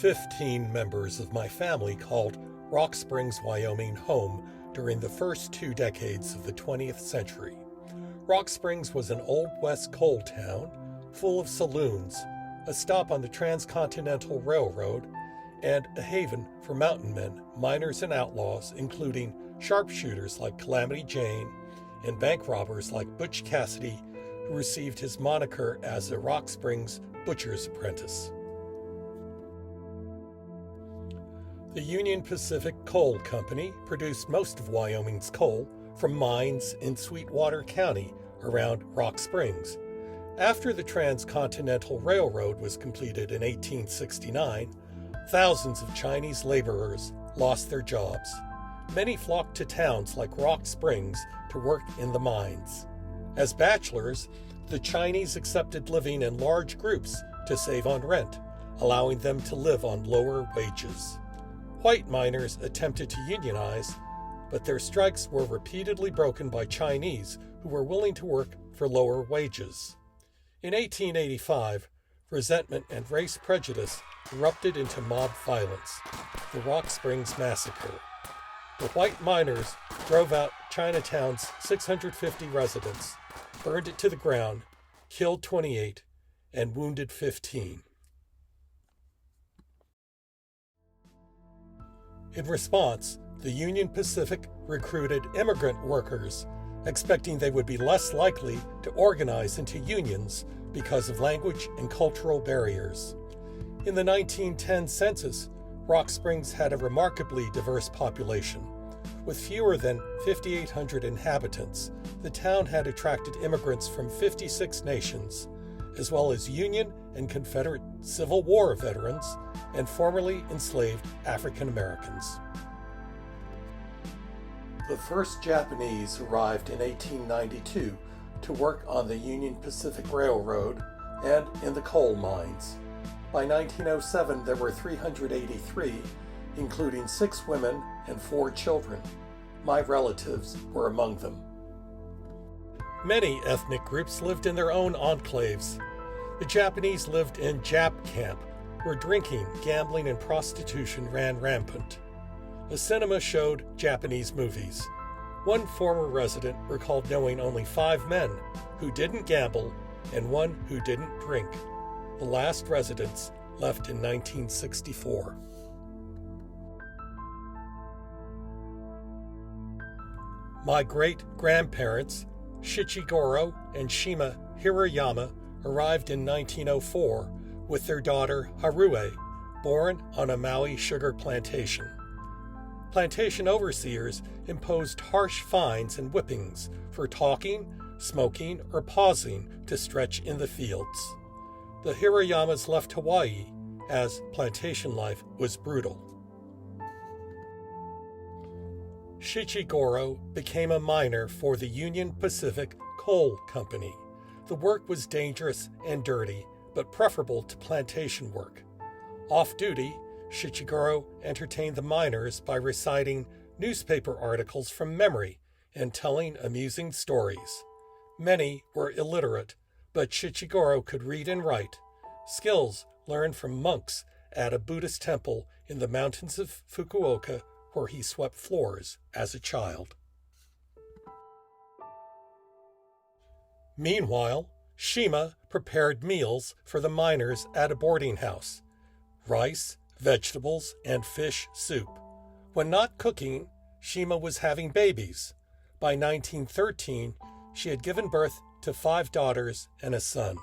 15 members of my family called Rock Springs, Wyoming home during the first 2 decades of the 20th century. Rock Springs was an Old West coal town full of saloons, a stop on the Transcontinental Railroad, and a haven for mountain men, miners, and outlaws, including sharpshooters like Calamity Jane and bank robbers like Butch Cassidy, who received his moniker as a Rock Springs butcher's apprentice. The Union Pacific Coal Company produced most of Wyoming's coal from mines in Sweetwater County around Rock Springs. After the Transcontinental Railroad was completed in 1869, thousands of Chinese laborers lost their jobs. Many flocked to towns like Rock Springs to work in the mines. As bachelors, the Chinese accepted living in large groups to save on rent, allowing them to live on lower wages. White miners attempted to unionize, but their strikes were repeatedly broken by Chinese who were willing to work for lower wages. In 1885, resentment and race prejudice erupted into mob violence, the Rock Springs Massacre. The white miners drove out Chinatown's 650 residents, burned it to the ground, killed 28, and wounded 15. In response, the Union Pacific recruited immigrant workers, expecting they would be less likely to organize into unions because of language and cultural barriers. In the 1910 census, Rock Springs had a remarkably diverse population. With fewer than 5,800 inhabitants, the town had attracted immigrants from 56 nations, as well as Union and Confederate Civil War veterans and formerly enslaved African Americans. The first Japanese arrived in 1892 to work on the Union Pacific Railroad and in the coal mines. By 1907, there were 383, including 6 women and 4 children. My relatives were among them. Many ethnic groups lived in their own enclaves. The Japanese lived in Jap camp, where drinking, gambling, and prostitution ran rampant. The cinema showed Japanese movies. One former resident recalled knowing only 5 men who didn't gamble and 1 who didn't drink. The last residents left in 1964. My great-grandparents, Shichigoro and Shima Hirayama, arrived in 1904 with their daughter Harue, born on a Maui sugar plantation. Plantation overseers imposed harsh fines and whippings for talking, smoking, or pausing to stretch in the fields. The Hirayamas left Hawaii as plantation life was brutal. Shichigoro became a miner for the Union Pacific Coal Company. The work was dangerous and dirty, but preferable to plantation work. Off-duty, Shichigoro entertained the miners by reciting newspaper articles from memory and telling amusing stories. Many were illiterate, but Shichigoro could read and write, skills learned from monks at a Buddhist temple in the mountains of Fukuoka, where he swept floors as a child. Meanwhile, Shima prepared meals for the miners at a boarding house: rice, vegetables, and fish soup. When not cooking, Shima was having babies. By 1913, she had given birth to 5 daughters and a son.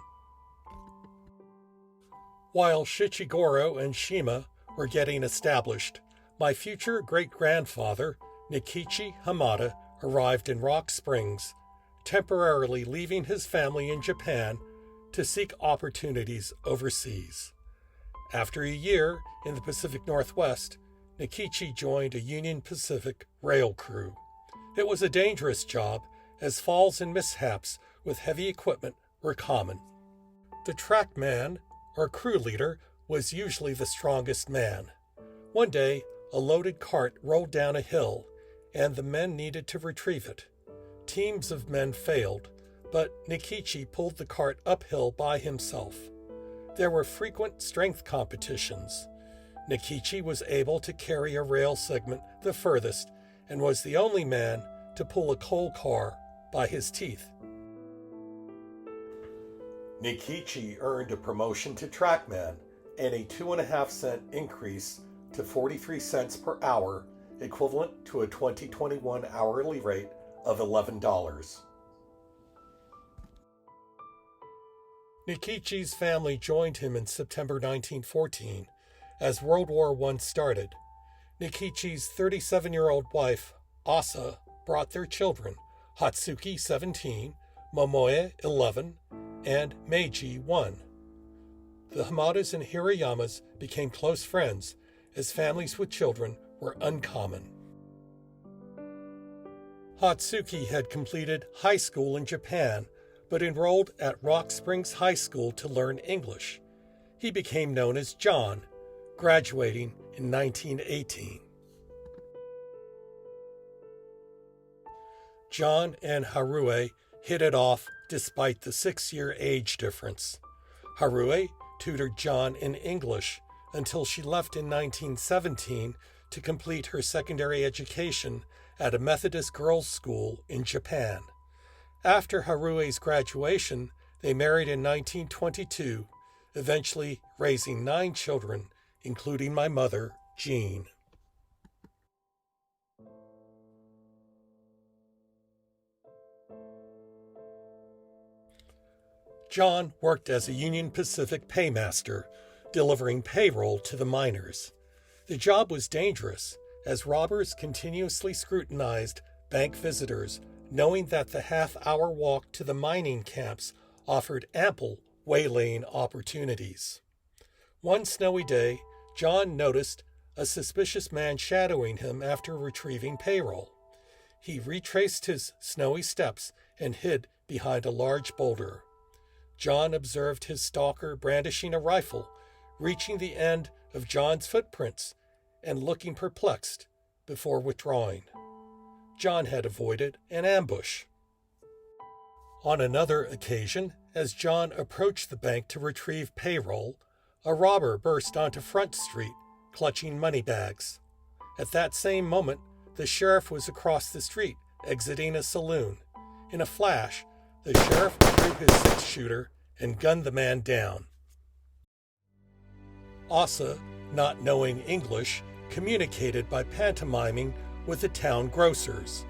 While Shichigoro and Shima were getting established, my future great-grandfather, Nikichi Hamada, arrived in Rock Springs, temporarily leaving his family in Japan to seek opportunities overseas. After a year in the Pacific Northwest, Nikichi joined a Union Pacific rail crew. It was a dangerous job, as falls and mishaps with heavy equipment were common. The trackman, or crew leader, was usually the strongest man. One day, a loaded cart rolled down a hill, and the men needed to retrieve it. Teams of men failed, but Nikichi pulled the cart uphill by himself. There were frequent strength competitions. Nikichi was able to carry a rail segment the furthest and was the only man to pull a coal car by his teeth. Nikichi earned a promotion to trackman and a 2.5-cent increase to 43 cents per hour, equivalent to a 2021 hourly rate of $11. Nikichi's family joined him in September 1914 as World War I started. Nikichi's 37-year-old wife, Asa, brought their children, Hatsuki 17, Momoe 11, and Meiji 1. The Hamadas and Hirayamas became close friends as families with children were uncommon. Hatsuki had completed high school in Japan, but enrolled at Rock Springs High School to learn English. He became known as John, graduating in 1918. John and Harue hit it off despite the 6-year age difference. Harue tutored John in English until she left in 1917 to complete her secondary education at a Methodist girls' school in Japan. After Harue's graduation, they married in 1922, eventually raising 9 children, including my mother, Jean. John worked as a Union Pacific paymaster, delivering payroll to the miners. The job was dangerous, as robbers continuously scrutinized bank visitors, knowing that the half-hour walk to the mining camps offered ample waylaying opportunities. One snowy day, John noticed a suspicious man shadowing him after retrieving payroll. He retraced his snowy steps and hid behind a large boulder. John observed his stalker brandishing a rifle, reaching the end of John's footprints and looking perplexed before withdrawing. John had avoided an ambush. On another occasion, as John approached the bank to retrieve payroll, a robber burst onto Front Street, clutching money bags. At that same moment, the sheriff was across the street, exiting a saloon. In a flash, the sheriff drew his 6-shooter and gunned the man down. Asa, not knowing English, communicated by pantomiming with the town grocers.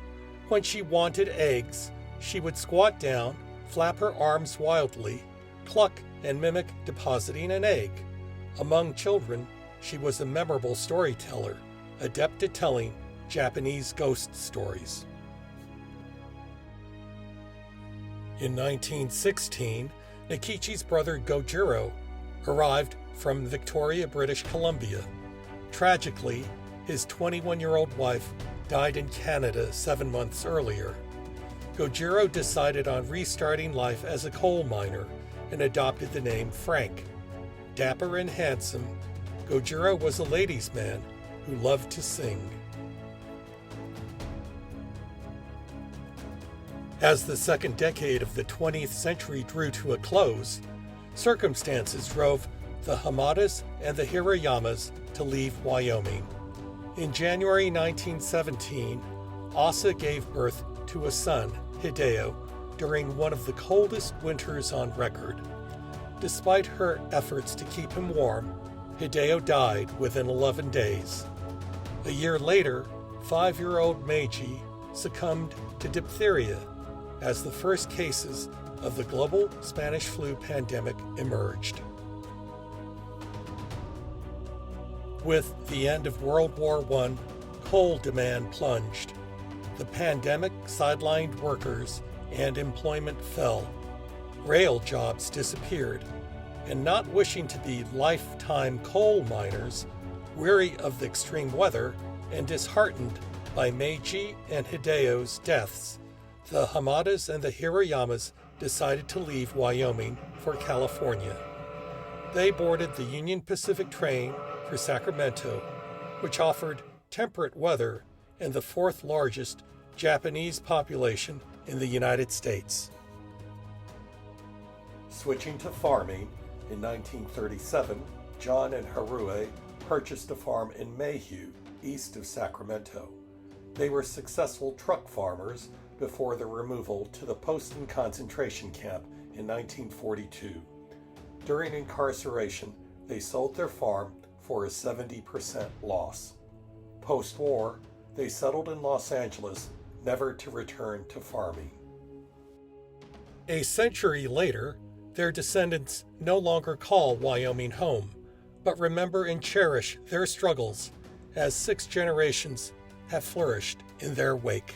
When she wanted eggs, she would squat down, flap her arms wildly, cluck and mimic depositing an egg. Among children, she was a memorable storyteller, adept at telling Japanese ghost stories. In 1916, Nikichi's brother Gojiro arrived from Victoria, British Columbia. Tragically, his 21-year-old wife died in Canada 7 months earlier. Gojiro decided on restarting life as a coal miner and adopted the name Frank. Dapper and handsome, Gojiro was a ladies' man who loved to sing. As the second decade of the 20th century drew to a close, circumstances drove the Hamadas and the Hirayamas to leave Wyoming. In January 1917, Asa gave birth to a son, Hideo, during one of the coldest winters on record. Despite her efforts to keep him warm, Hideo died within 11 days. A year later, 5-year-old Meiji succumbed to diphtheria as the first cases of the global Spanish flu pandemic emerged. With the end of World War I, coal demand plunged. The pandemic sidelined workers and employment fell. Rail jobs disappeared, and not wishing to be lifetime coal miners, weary of the extreme weather and disheartened by Meiji and Hideo's deaths, the Hamadas and the Hirayamas decided to leave Wyoming for California. They boarded the Union Pacific train for Sacramento, which offered temperate weather and the 4th largest Japanese population in the United States. Switching to farming, in 1937, John and Harue purchased a farm in Mayhew, east of Sacramento. They were successful truck farmers before the removal to the Poston concentration camp in 1942. During incarceration, they sold their farm for a 70% loss. Post-war, they settled in Los Angeles, never to return to farming. A century later, their descendants no longer call Wyoming home, but remember and cherish their struggles as 6 generations have flourished in their wake.